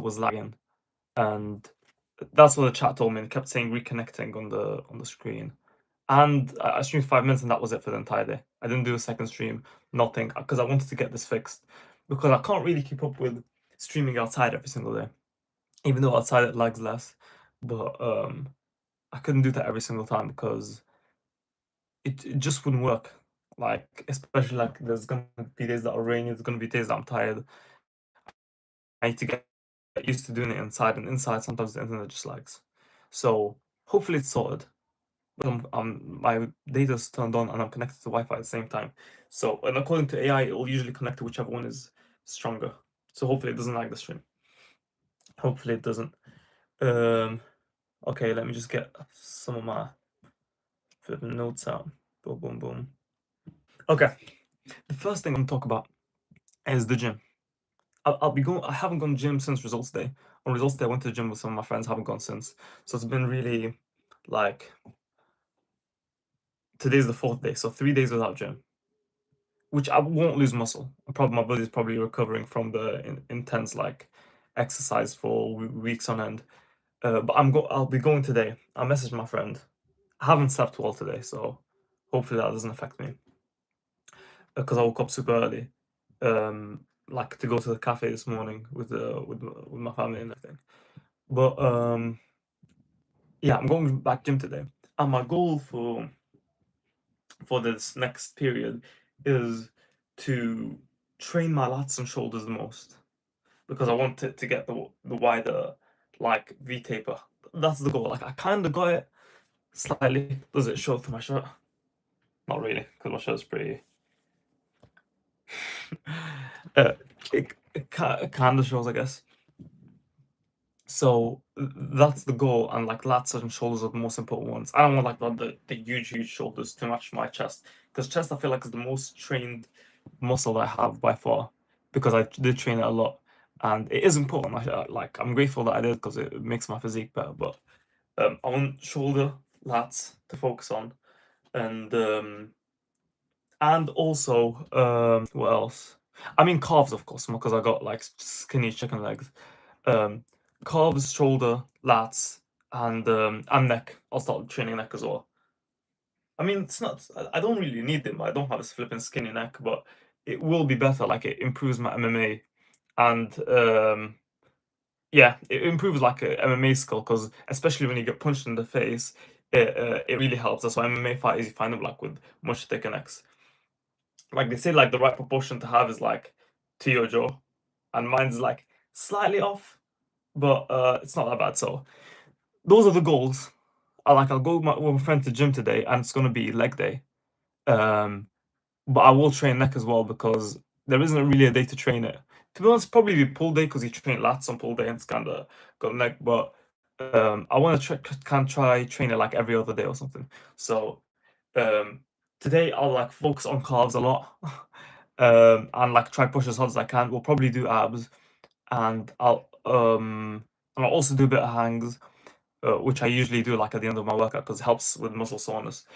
was lagging, and that's what the chat told me. It kept saying reconnecting on the screen, and I streamed 5 minutes, and that was it for the entire day. I didn't do a second stream, nothing, because I wanted to get this fixed, because I can't really keep up with streaming outside every single day, even though outside it lags less. But I couldn't do that every single time because it just wouldn't work. Like, especially like there's gonna be days that are rainy, there's gonna be days that I'm tired. I need to get used to doing it inside, and inside sometimes the internet just lags. So hopefully it's sorted. My data's turned on and I'm connected to Wi-Fi at the same time. So, and according to AI, it will usually connect to whichever one is stronger. So hopefully it doesn't lag the stream. Hopefully it doesn't. Um, okay, let me just get some of my flipping notes out. Boom, boom, boom. Okay, the first thing I'm gonna talk about is the gym. I'll be going. I haven't gone to gym since results day. On results day, I went to the gym with some of my friends. Haven't gone since. So it's been really like today's the fourth day, so 3 days without gym, which I won't lose muscle. My body's probably recovering from the intense like exercise for weeks on end. But I'll be going today. I messaged my friend. I haven't slept well today, so hopefully that doesn't affect me because I woke up super early. Like to go to the cafe this morning with my family and everything. But yeah, I'm going back gym today, and my goal for this next period is to train my lats and shoulders the most because I want it to get the wider like V taper. That's the goal. Like I kind of got it slightly. Does it show through my shirt? Not really, because my shirt's pretty. uh, it kind of shows, I guess. So that's the goal, and like lats and shoulders are the most important ones. I don't want like the huge shoulders to match my chest, because chest I feel like is the most trained muscle I have by far, because I did train it a lot, and it is important. Like I'm grateful that I did because it makes my physique better. But I want shoulder lats to focus on, and also what else? I mean calves, of course, because I got like skinny chicken legs. Um, Calves, shoulder, lats, and neck. I'll start training neck as well. I mean, it's not. I don't really need them. I don't have a flipping skinny neck, but it will be better. Like it improves my MMA, and yeah, it improves like a MMA skill because especially when you get punched in the face, it really helps. That's why MMA fighters you find them like with much thicker necks. Like they say, like the right proportion to have is like to your jaw, and mine's like slightly off, but it's not that bad. So those are the goals. I'll go with my friend to gym today, and it's gonna be leg day. Um, but I will train neck as well because there isn't really a day to train it. To be honest, probably be pull day because you train lats on pull day and it's kind of got neck. But I want to try train it like every other day or something. So um, today I'll like focus on calves a lot, and like try push as hard as I can. We'll probably do abs, and I'll also do a bit of hangs, which I usually do like at the end of my workout because it helps with muscle soreness.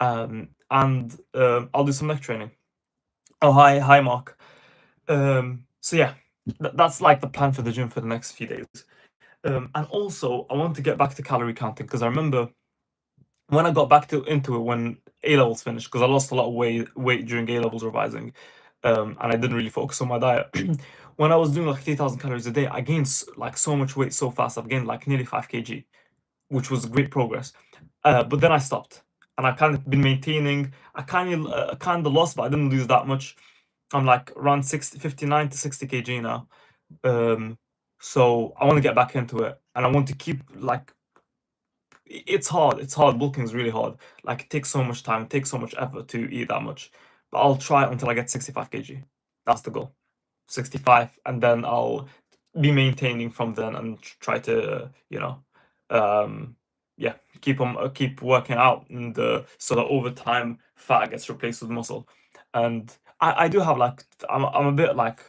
And I'll do some neck training. Oh, hi, Mark. So yeah, that's like the plan for the gym for the next few days. And also, I want to get back to calorie counting because I remember when I got back into it when A levels finished because I lost a lot of weight during A levels revising, and I didn't really focus on my diet. When I was doing like 3,000 calories a day, I gained like so much weight so fast. I've gained like nearly 5 kg, which was great progress. But then I stopped, and I kind of been maintaining. I kind of lost, but I didn't lose that much. I'm like around 59 to 60 kg now. Um, so I want to get back into it, and I want to keep like it's hard. It's hard. Bulking is really hard. Like it takes so much time, it takes so much effort to eat that much. But I'll try it until I get 65 kg. That's the goal. 65, and then I'll be maintaining from then and try to, um, yeah, keep working out, and so that over time fat gets replaced with muscle. And I do have like I'm a bit like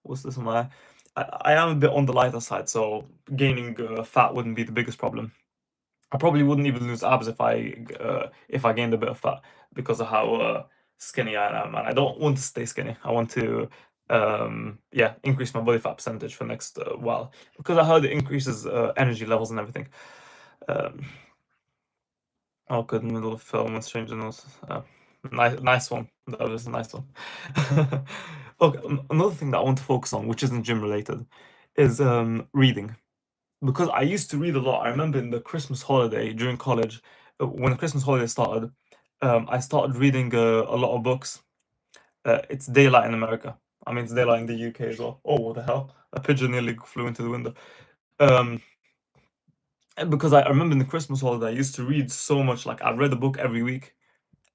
what's this on my I am a bit on the lighter side, so gaining fat wouldn't be the biggest problem. I probably wouldn't even lose abs if I gained a bit of fat because of how skinny I am, and I don't want to stay skinny. I want to yeah, increase my body fat percentage for next while, because I heard it increases energy levels and everything. Um, Awkward middle of film with stranger notes. Nice one. That was a nice one. Okay, another thing that I want to focus on, which isn't gym related, is reading. Because I used to read a lot. I remember in the Christmas holiday during college, when the Christmas holiday started, I started reading a lot of books. It's daylight in America. I mean, it's daylight in the UK as well. Oh, what the hell? A pigeon nearly flew into the window. Um, because I remember in the Christmas holiday, I used to read so much. Like, I read a book every week.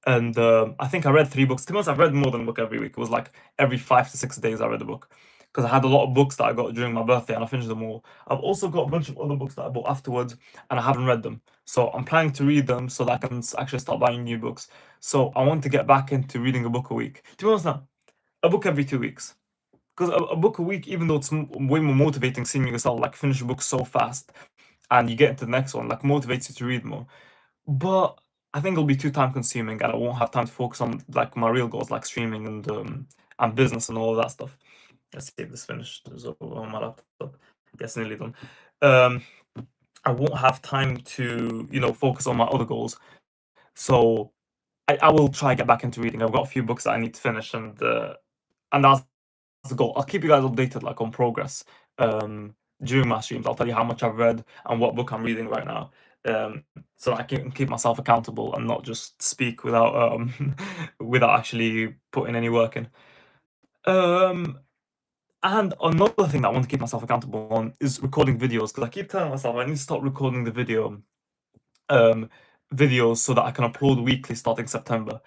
And I think I read 3 books. To be honest, I've read more than a book every week. It was like every 5 to 6 days I read a book. Because I had a lot of books that I got during my birthday and I finished them all. I've also got a bunch of other books that I bought afterwards and I haven't read them. So I'm planning to read them so that I can actually start buying new books. So I want to get back into reading a book a week. To be honest, now, a book every 2 weeks. Because a book a week, even though it's way more motivating seeing yourself like finish a book so fast and you get into the next one, like motivates you to read more. But I think it'll be too time consuming and I won't have time to focus on like my real goals like streaming and business and all of that stuff. Let's see if this finished is over on my laptop. Yes, nearly done. Um I won't have time to, focus on my other goals. So I will try get back into reading. I've got a few books that I need to finish and that's the goal. I'll keep you guys updated like on progress during my streams. I'll tell you how much I've read and what book I'm reading right now, so I can keep myself accountable and not just speak without without actually putting any work in. Um, and another thing that I want to keep myself accountable on is recording videos because I keep telling myself I need to start recording the um, videos so that I can upload weekly starting September.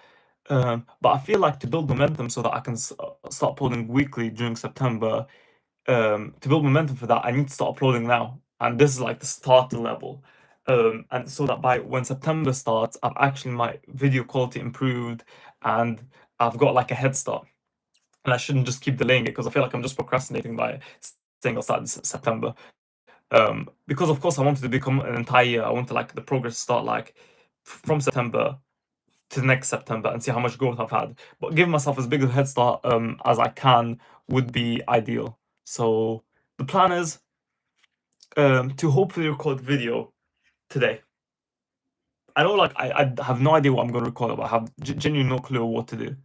But I feel like to build momentum so that I can start uploading weekly during September, to build momentum for that, I need to start uploading now. And this is like the starter level. And so that by when September starts, I've actually my video quality improved and I've got like a head start. And I shouldn't just keep delaying it because I feel like I'm just procrastinating by saying I'll start in September. Because of course I wanted to become an entire year. I wanted like the progress to start like from September to next September and see how much growth I've had. But giving myself as big a head start as I can would be ideal. So the plan is to hopefully record video today. I know, like I have no idea what I'm going to record, but I have genuinely no clue what to do.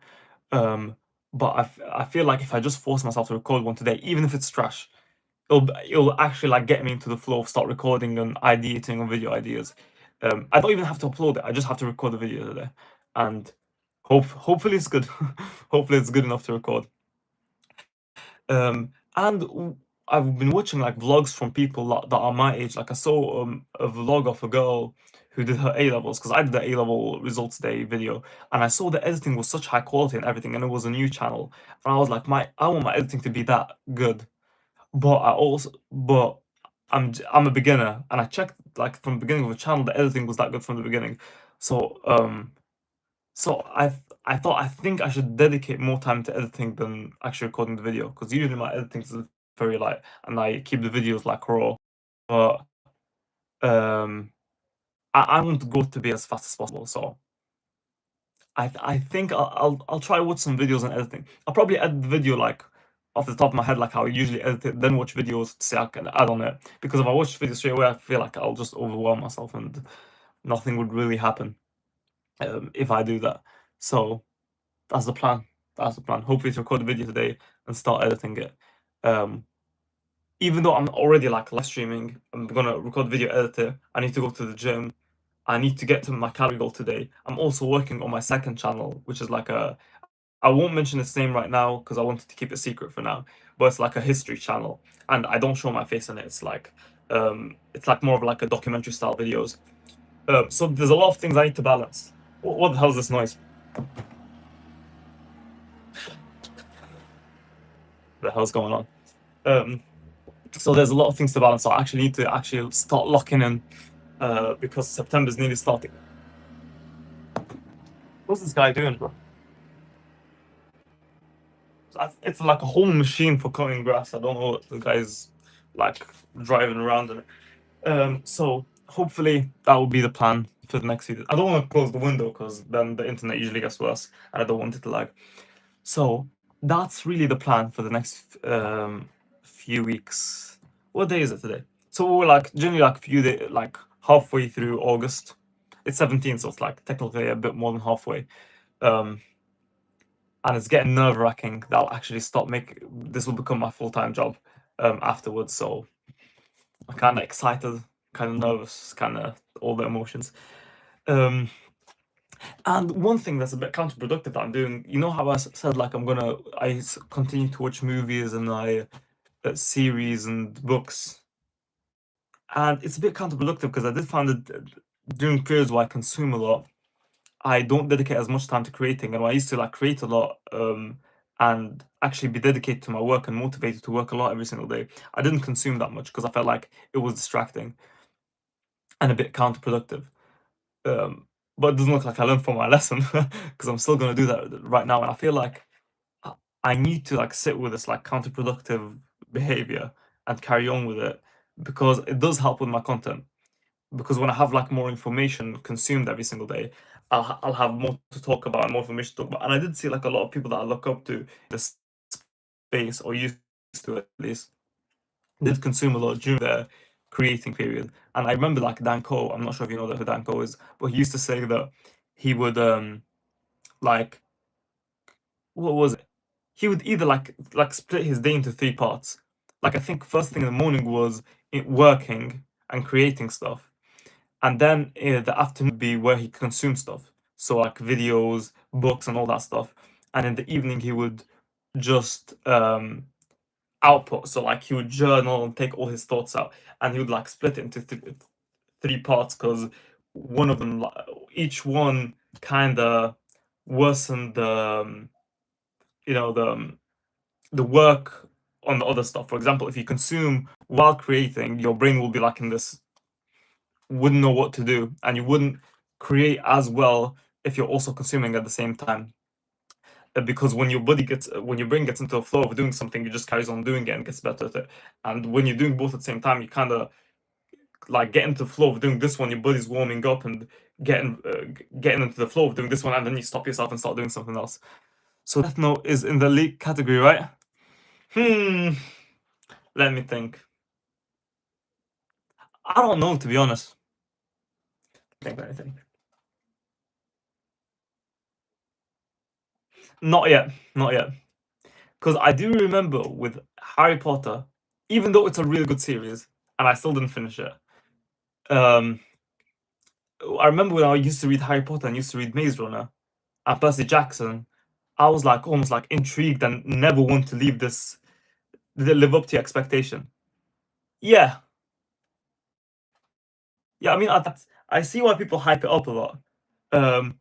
Um, but I feel like if I just force myself to record one today, even if it's trash, it'll actually like get me into the flow of start recording and ideating on video ideas. I don't even have to upload it. I just have to record the video today, and hopefully it's good. Hopefully it's good enough to record. And I've been watching like vlogs from people that are my age. Like I saw a vlog of a girl who did her A levels because I did the A level results day video, and I saw the editing was such high quality and everything, and it was a new channel, and I was like, I want my editing to be that good, but I'm a beginner, and I checked like from the beginning of the channel, the editing was that good from the beginning, so I think I should dedicate more time to editing than actually recording the video because usually my editing is very light and I keep the videos like raw. But um, I want the growth to be as fast as possible. So I think I'll try watch some videos on editing. I'll probably edit the video like off the top of my head, like how I usually edit it, then watch videos to see I can add on it. Because if I watch videos straight away, I feel like I'll just overwhelm myself and nothing would really happen if I do that. So that's the plan. That's the plan. Hopefully to record the video today and start editing it. Um, Even though I'm already like live streaming, I'm gonna record video, edit it. I need to go to the gym. I need to get to my calorie goal today. I'm also working on my second channel, which is like I won't mention its name right now because I wanted to keep it secret for now. But it's like a history channel, and I don't show my face in it. It's like more of like a documentary style videos. So there's a lot of things I need to balance. What the hell is this noise? The hell's going on? So there's a lot of things to balance. So I actually need to actually start locking in because September's nearly starting. What's this guy doing, bro? It's like a whole machine for cutting grass. I don't know what the guy's like driving around in it. So hopefully that will be the plan for the next season. I don't want to close the window because then the internet usually gets worse, and I don't want it to lag. So That's really the plan for the next few weeks. What day is it today? So we're like generally like few day, like halfway through August. It's 17th, so it's like technically a bit more than halfway. Um, and it's getting nerve-wracking that I'll actually stop make this will become my full-time job afterwards. So I'm kind of excited, kind of nervous, kind of all the emotions. Um, and one thing that's a bit counterproductive that I'm doing, you know how said like continue to watch movies and series and books, and it's a bit counterproductive because I did find that during periods where I consume a lot, I don't dedicate as much time to creating. And when I used to like create a lot, and actually be dedicated to my work and motivated to work a lot every single day, I didn't consume that much because I felt like it was distracting and a bit counterproductive. Um, but it doesn't look like I learned from my lesson because I'm still gonna do that right now. And I feel like I I need to like sit with this like counterproductive behavior and carry on with it because it does help with my content. Because when I have like more information consumed every single day, I'll have more to talk about and more information to talk about. And I did see like a lot of people that I look up to this space or used to at least did consume a lot during their creating period. And I remember like Dan Cole, I'm not sure if you know who Dan Cole is, but he used to say that he would like what was it? He would either like split his day into three parts. Like I think first thing in the morning was working and creating stuff, and then the afternoon would be where he consumed stuff, so like videos, books, and all that stuff. And in the evening he would just output, so like he would journal and take all his thoughts out, and he would like split it into three parts because one of them, each one kind of worsened you know the work on the other stuff. For example, if you consume while creating, your brain will be like in this, wouldn't know what to do, and you wouldn't create as well if you're also consuming at the same time. Because when your brain gets into a flow of doing something, it just carries on doing it and gets better at it. And when you're doing both at the same time, you kind of like get into the flow of doing this one, your body's warming up and getting into the flow of doing this one, and then you stop yourself and start doing something else. So Death Note is in the leak category, right? Hmm. Let me think. I don't know, to be honest. Think anything. Not yet. Not yet. Because I do remember with Harry Potter, even though it's a really good series, and I still didn't finish it. Um, I remember when I used to read Harry Potter and used to read Maze Runner and Percy Jackson, I was like almost like intrigued and never want to leave this, live up to your expectation. Yeah, yeah. I mean, I see why people hype it up a lot. Um,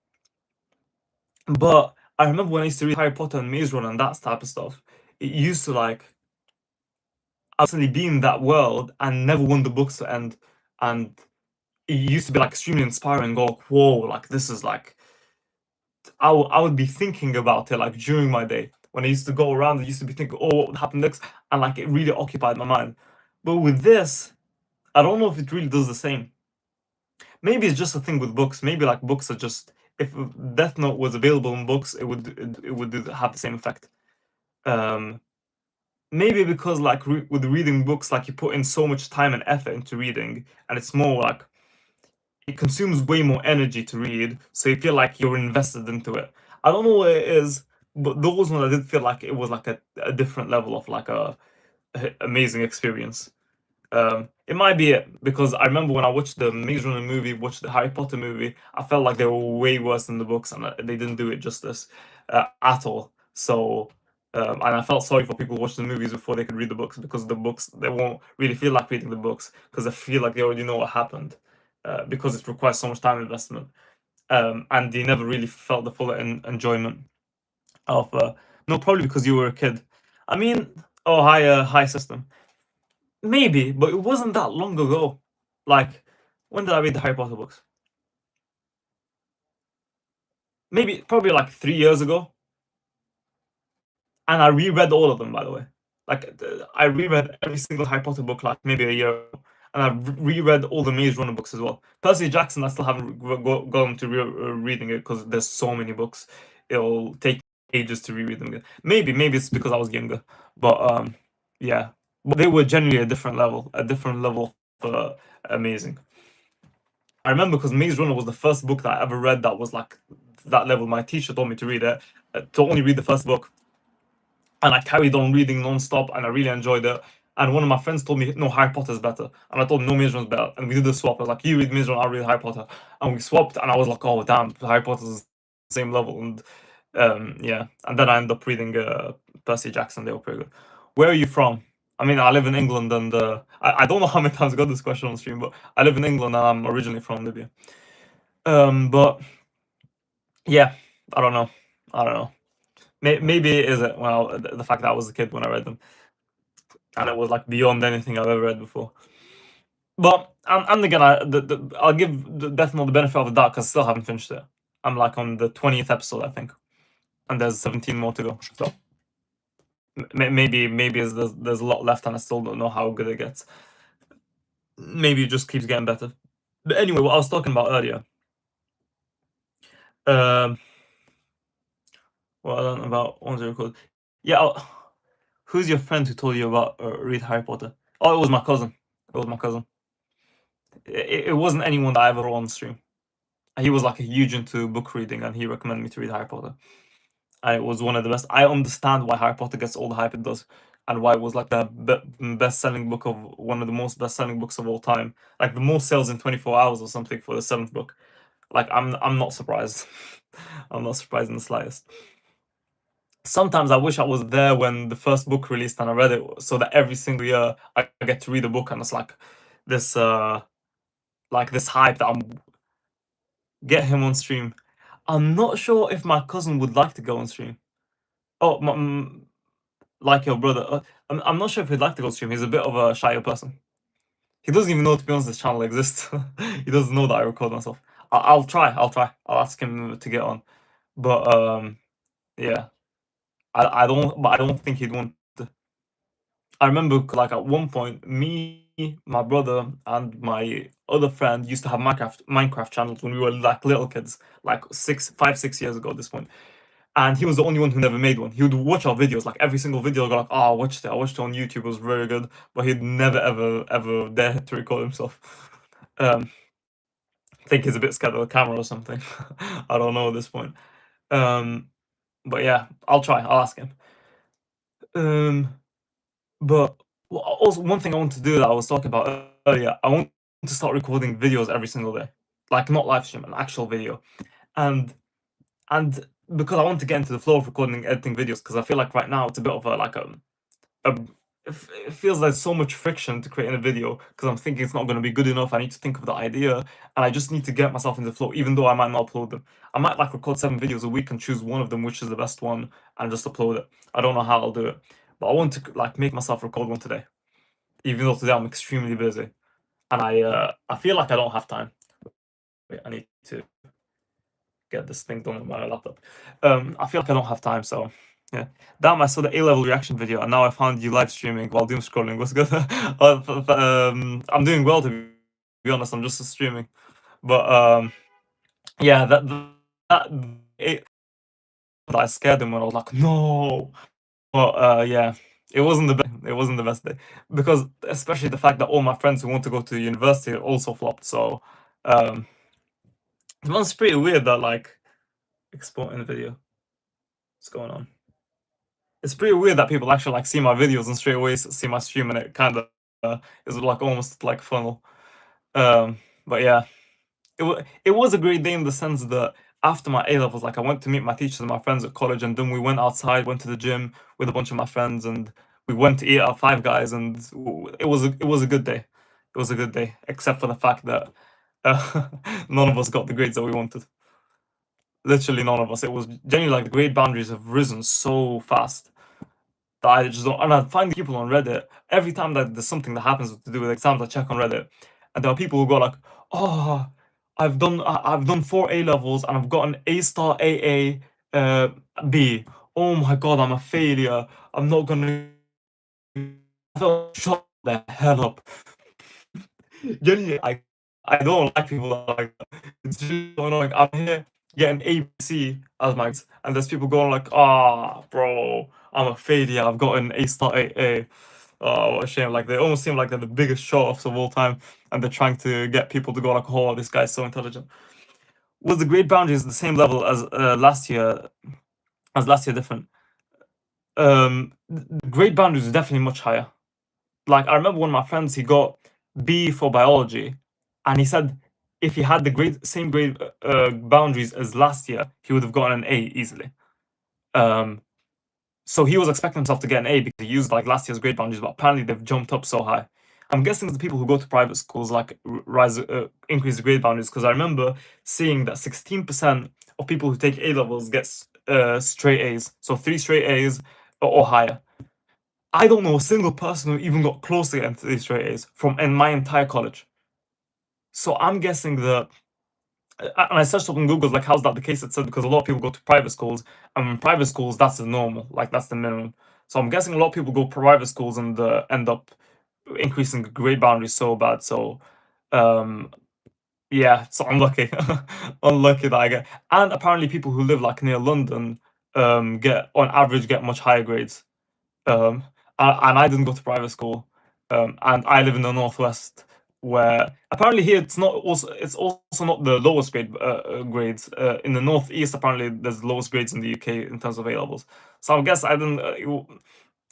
but I remember when I used to read Harry Potter and Maze Runner and that type of stuff, it used to like absolutely be in that world and never want the books to end. And it used to be like extremely inspiring. Go, whoa, like this is like I would be thinking about it like during my day when I used to go around. I used to be thinking, oh, what would happen next, and like it really occupied my mind. But with this, I don't know if it really does the same. Maybe it's just a thing with books. Maybe like books are just, if Death Note was available in books, have the same effect. Um, Maybe because like with reading books, like you put in so much time and effort into reading, and it's more like it consumes way more energy to read, so you feel like you're invested into it. I don't know what it is, but those ones I did feel like it was like a different level of like a amazing experience. It might be it because I remember when I watched the Maze Runner movie, watched the Harry Potter movie, I felt like they were way worse than the books, and they didn't do it justice at all. So, and I felt sorry for people who watch the movies before they could read the books because the books they won't really feel like reading the books because they feel like they already know what happened because it requires so much time investment, and they never really felt the full enjoyment of. No, probably because you were a kid. I mean, oh hi, hi system. Maybe, but it wasn't that long ago. Like, when did I read the Harry Potter books? Maybe, probably like 3 years ago. And I reread all of them, by the way. Like, I reread every single Harry Potter book like maybe a year ago. And I reread all the Maze Runner books as well. Percy Jackson, I still haven't gone to reading it because there's so many books. It'll take ages to reread them again. Maybe it's because I was younger, but yeah, but they were generally a different level of amazing. I remember because Maze Runner was the first book that I ever read that was like that level. My teacher told me to read it, to only read the first book, and I carried on reading non-stop, and I really enjoyed it. And one of my friends told me, no, Harry Potter's better. And I told him, no, Maze Runner's better. And we did a swap. I was like, you read Maze Runner, I'll read Harry Potter. And we swapped, and I was like, oh, damn, Harry Potter's the same level. And yeah. And then I ended up reading Percy Jackson. They were pretty good. Where are you from? I mean, I live in England, and I don't know how many times I got this question on stream, but I live in England, and I'm originally from Libya. But yeah, I don't know. I don't know. Maybe it is it. Well, the fact that I was a kid when I read them, and it was like beyond anything I've ever read before. But and again, I'll give Death Note the benefit of the doubt because I still haven't finished it. I'm like on the 20th episode, I think, and there's 17 more to go. So maybe there's a lot left, and I still don't know how good it gets. Maybe it just keeps getting better. But anyway, what I was talking about earlier. Well, I don't know about ones you record. Yeah, who's your friend who told you about read Harry Potter? Oh, it was my cousin. It was my cousin. It wasn't anyone that I ever on stream. He was like a huge into book reading, and he recommended me to read Harry Potter. And it was one of the best. I understand why Harry Potter gets all the hype it does, and why it was like the best-selling book of one of the most best-selling books of all time, like the most sales in 24 hours or something for the seventh book. Like I'm not surprised. I'm not surprised in the slightest. Sometimes I wish I was there when the first book released and I read it, so that every single year I get to read a book, and it's this this hype that I'm get him on stream. I'm not sure if my cousin would like to go on stream. Oh, like your brother. I'm not sure if he'd like to go on stream. He's a bit of a shy person. He doesn't even know, to be honest, this channel exists. He doesn't know that I record myself. I'll try. I'll ask him to get on. But yeah, I don't. But I don't think he'd want to. I remember, like, at one point, me, my brother, and my other friend used to have Minecraft channels when we were like little kids, like 5, 6 years ago at this point. And he was the only one who never made one. He would watch our videos, like every single video, go like, "Oh, I watched it on YouTube. It was very good," but he'd never ever dare to record himself. Um, I think he's a bit scared of the camera or something. I don't know at this point. But yeah, I'll try. I'll ask him. But also one thing I want to do that I was talking about earlier, I want to start recording videos every single day, like not live stream, an actual video, and and because I want to get into the flow of recording and editing videos, because I feel like right now it's a bit of a it feels like so much friction to create in a video because I'm thinking it's not going to be good enough. I need to think of the idea, and I just need to get myself in the flow, even though I might not upload them. I might like record 7 videos a week and choose one of them, which is the best one, and just upload it. I don't know how I'll do it, but I want to like make myself record one today, even though today I'm extremely busy, and I feel like I don't have time. Wait, I need to get this thing done on my laptop. I feel like I don't have time, so yeah. Damn, I saw the A-level reaction video, and now I found you live streaming while doom scrolling. What's good? I'm doing well, to be honest. I'm just streaming, but yeah, that I scared him when I was like, no. But yeah, it wasn't the best day, because especially the fact that all my friends who want to go to university also flopped. So it was pretty weird that like exporting the video. What's going on? It's pretty weird that people actually like see my videos and straight away see my stream, and it kind of is like almost like funnel. But yeah, it was a great day in the sense that after my A levels, like I went to meet my teachers and my friends at college, and then we went outside, went to the gym with a bunch of my friends, and we went to eat at Five Guys, and it was a good day. It was a good day, except for the fact that none of us got the grades that we wanted. Literally none of us. It was genuinely like the grade boundaries have risen so fast that I just don't. And I find people on Reddit every time that there's something that happens to do with exams. I check on Reddit, and there are people who go like, "Oh, I've done 4 A levels and I've got an A star AA B. Oh my god, I'm a failure. I'm not gonna." Shut the hell up. Genuinely, I don't like people like that. It's just so annoying. I'm here getting ABC as my grades, and there's people going like, "Ah, bro, I'm a failure. I've got an A star 8A." Oh, what a shame! Like they almost seem like they're the biggest show-offs of all time, and they're trying to get people to go like, "Oh, this guy's so intelligent." Was the grade boundaries the same level as last year? As last year different? Grade boundaries is definitely much higher. Like I remember one of my friends, he got B for biology, and he said if he had the same grade boundaries as last year, he would have gotten an A easily. Um, so he was expecting himself to get an A because he used like last year's grade boundaries, but apparently they've jumped up so high. I'm guessing the people who go to private schools like increase the grade boundaries, because I remember seeing that 16% of people who take A levels get straight A's, so 3 straight A's or higher. I don't know a single person who even got close to getting 3 straight A's from in my entire college. So I'm guessing that, and I searched up on Google, like, how's that the case? It said because a lot of people go to private schools, and in private schools, that's the normal, like, that's the minimum. So I'm guessing a lot of people go private schools and end up increasing the grade boundaries so bad. So, um, yeah, so unlucky. Unlucky that I get. And apparently, people who live like near London get, on average, get much higher grades. Um, and I didn't go to private school, and I live in the northwest, where apparently here it's also not the lowest grades. In the northeast, apparently there's the lowest grades in the UK in terms of A levels. So I guess I didn't.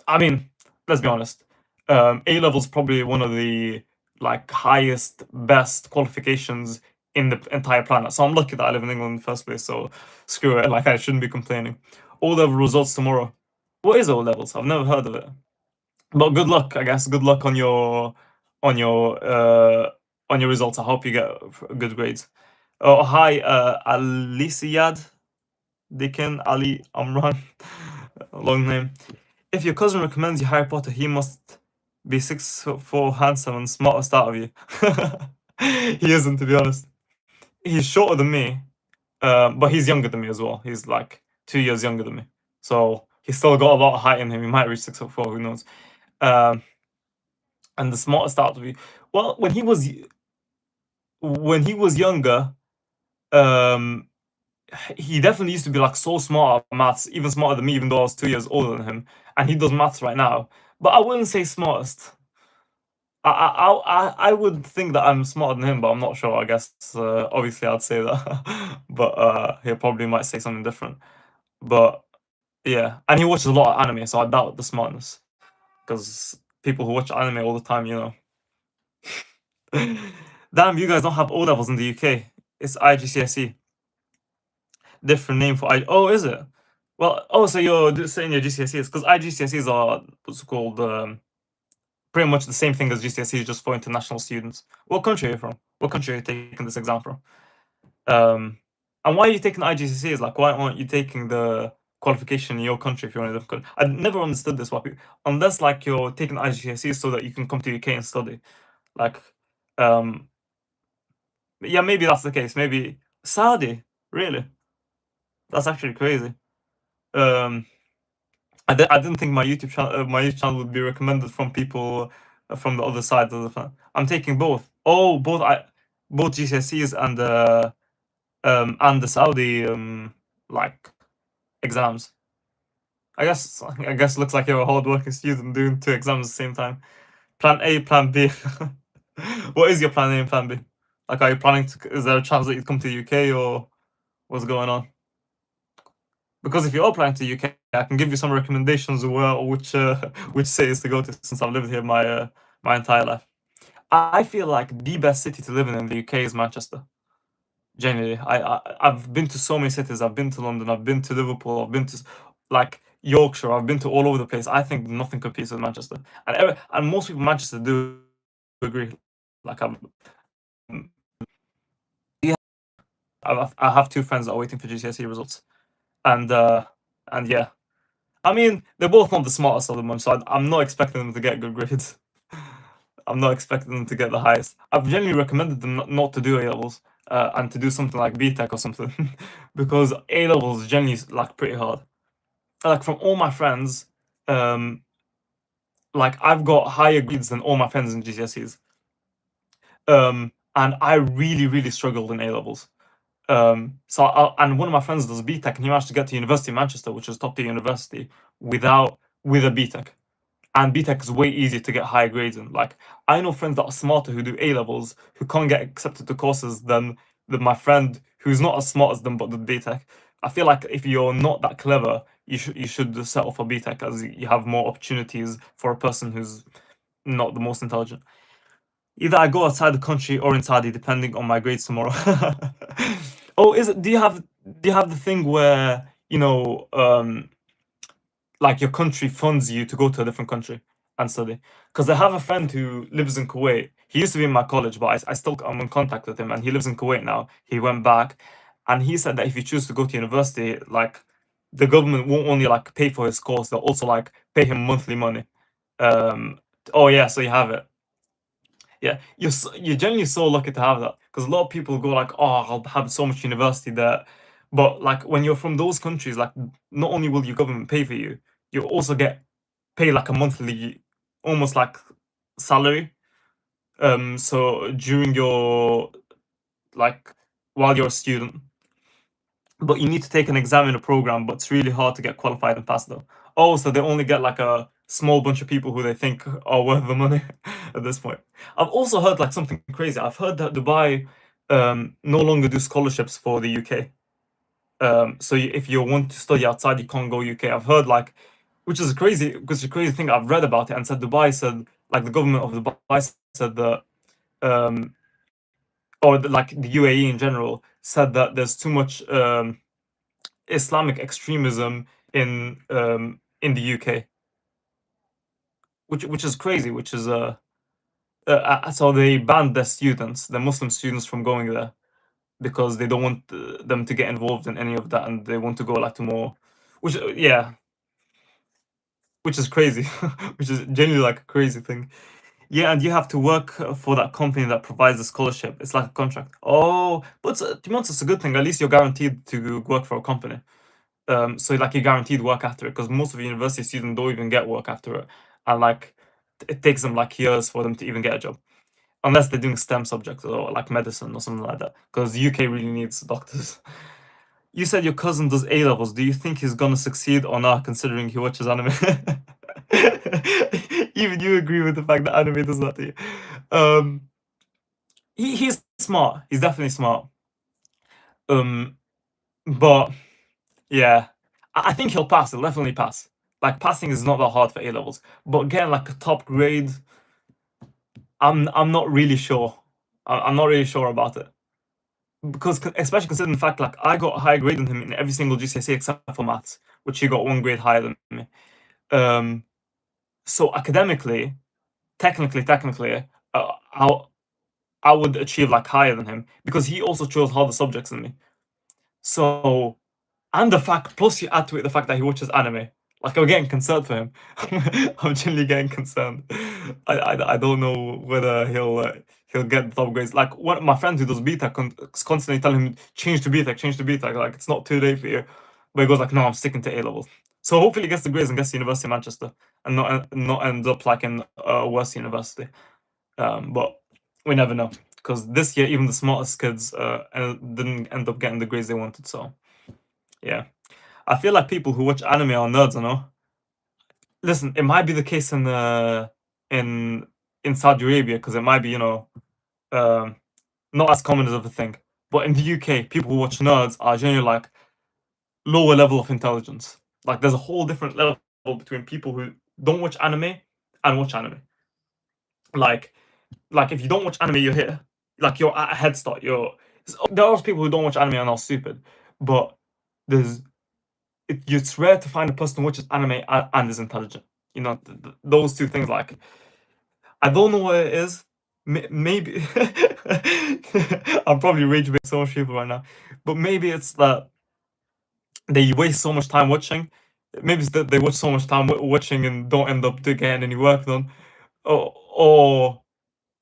I mean, let's be honest. A levels probably one of the like highest, best qualifications in the entire planet. So I'm lucky that I live in England in the first place. So screw it. Like I shouldn't be complaining. All the results tomorrow. What is O levels? I've never heard of it. But good luck, I guess. Good luck on your uh on your results. I hope you get good grades. Oh hi, Alisiyad Dikin Ali Amran. Long name. If your cousin recommends you Harry Potter, he must be 6'4", handsome, and smartest out of you. He isn't, to be honest. He's shorter than me, but he's younger than me as well. He's like 2 years younger than me, so he's still got a lot of height in him. He might reach 6'4", who knows? Um, and the smartest out of you. Well, when he was younger, um, he definitely used to be like so smart at maths, even smarter than me, even though I was 2 years older than him. And he does maths right now. But I wouldn't say smartest. I would think that I'm smarter than him, but I'm not sure. I guess obviously I'd say that, but he probably might say something different. But yeah, and he watches a lot of anime, so I doubt the smartness, because people who watch anime all the time, you know. Damn, you guys don't have O levels in the UK. It's IGCSE. Different name for I. Oh, is it? Well, oh, so you're saying your GCSEs, because IGCSEs are what's it called, pretty much the same thing as GCSEs, just for international students. What country are you from? What country are you taking this exam from? Um, and why are you taking IGCSEs? Like, why aren't you taking the qualification in your country if you're in a different country? I never understood this. Why people, unless like you're taking IGCSEs so that you can come to UK and study. Like, um, yeah, maybe that's the case. Maybe Saudi, really? That's actually crazy. Um, I didn't think my YouTube channel would be recommended from people from the other side of the fan. I'm taking both. Oh, both GCSEs and the Saudi like exams. I guess looks like you're a hardworking student doing 2 exams at the same time. Plan A, plan B. What is your plan A and plan B? Like, are you planning to? Is there a chance that you'd come to the UK, or what's going on? Because if you're applying to UK, I can give you some recommendations which cities to go to, since I've lived here my entire life. I feel like the best city to live in the UK is Manchester. Genuinely, I've been to so many cities. I've been to London. I've been to Liverpool. I've been to like Yorkshire. I've been to all over the place. I think nothing competes with Manchester, and most people in Manchester do agree. Like yeah, I have 2 friends that are waiting for GCSE results, and yeah, I mean, they're both not the smartest of the bunch, so I'm not expecting them to get good grades. I'm not expecting them to get the highest. I've generally recommended them not to do A levels, and to do something like BTEC or something, because A levels generally is like pretty hard. Like from all my friends, um, like I've got higher grades than all my friends in GCSEs, and I really really struggled in A levels. And one of my friends does BTEC, and he managed to get to University of Manchester, which is top tier university, with a BTEC. And BTEC is way easier to get higher grades in. Like, I know friends that are smarter who do A levels who can't get accepted to courses than my friend who's not as smart as them but did BTEC. I feel like if you're not that clever, you should just settle for BTEC, as you have more opportunities for a person who's not the most intelligent. Either I go outside the country or in Saudi, depending on my grades tomorrow. Oh, is it? Do you have the thing where like your country funds you to go to a different country and study? Because I have a friend who lives in Kuwait. He used to be in my college, but I'm in contact with him, and he lives in Kuwait now. He went back, and he said that if you choose to go to university, like the government won't only like pay for his course, they'll also like pay him monthly money. Um, oh yeah, so you have it. Yeah, you're generally so lucky to have that, because a lot of people go like, "Oh, I'll have so much university there," but like when you're from those countries, like not only will your government pay for you, you also get paid like a monthly, almost like salary. So during your like while you're a student, but you need to take an exam in a program, but it's really hard to get qualified and pass them. Oh, so they only get like a small bunch of people who they think are worth the money at this point. I've also heard like something crazy. I've heard that Dubai no longer do scholarships for the UK. So if you want to study outside, you can't go UK. I've heard like, which is crazy, because the crazy thing, I've read about it and said Dubai said, like the government of Dubai said that um like the UAE in general said that there's too much Islamic extremism in the UK, which is crazy. Which is so they banned the Muslim students, from going there, because they don't want them to get involved in any of that, and they want to go like to more, which yeah, which is crazy, which is genuinely like a crazy thing. Yeah, and you have to work for that company that provides the scholarship. It's like a contract. Oh, but to be honest, it's a good thing. At least you're guaranteed to work for a company. So like you're guaranteed work after it, because most of the university students don't even get work after it, and like it takes them like years for them to even get a job, unless they're doing STEM subjects or like medicine or something like that, because the UK really needs doctors. You said your cousin does A levels. Do you think he's gonna succeed or not, considering he watches anime? Even you agree with the fact that anime does that to you. Um, he's smart. He's definitely smart. Um, but yeah, I think he'll pass. He'll definitely pass. Like passing is not that hard for A levels, but getting like a top grade, I'm not really sure. I'm not really sure about it, because especially considering the fact like I got a higher grade than him in every single GCSE except for maths, which he got one grade higher than me. Um, so academically, technically, I would achieve like higher than him, because he also chose harder subjects than me. So, and the fact, plus you add to it the fact that he watches anime. Like I'm getting concerned for him. I'm genuinely getting concerned. I don't know whether he'll get the top grades. Like one of my friends who does BTEC constantly telling him change to BTEC, change to BTEC. Like it's not too late for you, but he goes like, no, I'm sticking to A levels. So hopefully he gets the grades and gets to University of Manchester, and not end up like in a worse university. But we never know, because this year even the smartest kids didn't end up getting the grades they wanted. So yeah. I feel like people who watch anime are nerds, I know. Listen, it might be the case in in Saudi Arabia, because it might be, um, not as common as other thing. But in the UK, people who watch nerds are generally like lower level of intelligence. Like there's a whole different level between people who don't watch anime and watch anime. Like if you don't watch anime, you're here. Like you're at a head start. There are people who don't watch anime and are stupid, but there's it's rare to find a person who watches anime and is intelligent. Those two things. Like I don't know what it is. Maybe I'm probably rage baiting so much people right now, but maybe it's that they waste so much time watching. Maybe it's that they watch so much time watching and don't end up getting any work done, or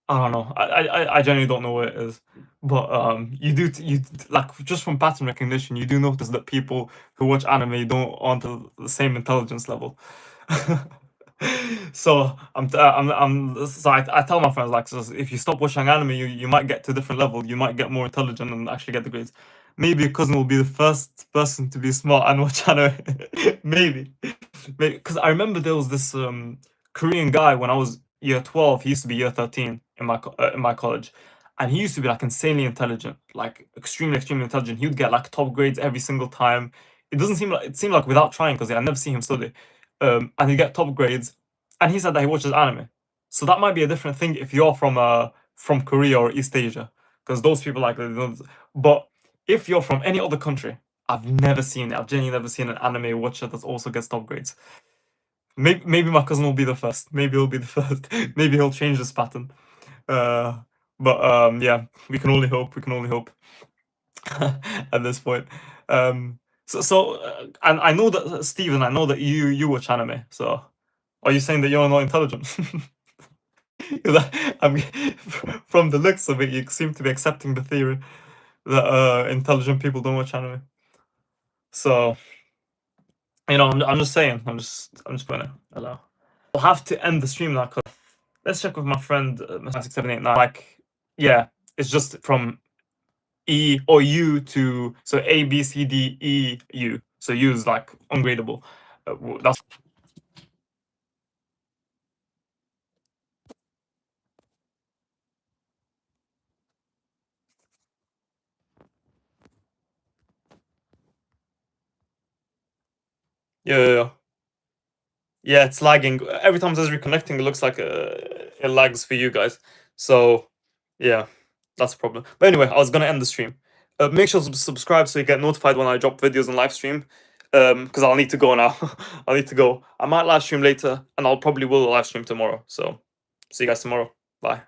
I don't know. I genuinely don't know what it is. But like just from pattern recognition, you do notice that people who watch anime don't aren't the same intelligence level. So I tell my friends like, so if you stop watching anime, you might get to a different level. You might get more intelligent and actually get the grades. maybe your cousin will be the first person to be smart and watch anime. Maybe, because I remember there was this Korean guy when I was year 12. He used to be year 13 in my college, and he used to be like insanely intelligent, like extremely intelligent. He would get like top grades every single time. It seemed like without trying, because I never see him study. And he'd get top grades, and he said that he watches anime. So that might be a different thing if you're from Korea or East Asia, because those people like they don't. But if you're from any other country, I've never seen it. I've genuinely never seen an anime watcher that also gets top grades. Maybe my cousin will be the first. Maybe he'll be the first. Maybe he'll change this pattern. Uh, but yeah, we can only hope. We can only hope at this point. And I know that Steven, I know that you watch anime. So, are you saying that you're not intelligent? Because I'm from the looks of it, you seem to be accepting the theory that intelligent people don't watch anime. So, I'm just saying. I'm just putting it hello. I'll have to end the stream now. Cause let's check with my friend Mr. 6789. Like, yeah, it's just from E or U to so A B C D E U. So U is like ungradable. That's yeah, yeah, yeah. Yeah, it's lagging. Every time it says reconnecting, it looks like it lags for you guys. So, yeah, that's a problem. But anyway, I was gonna end the stream. Make sure to subscribe so you get notified when I drop videos and live stream. Because I'll need to go now. I need to go. I might live stream later, and I'll probably will live stream tomorrow. So, see you guys tomorrow. Bye.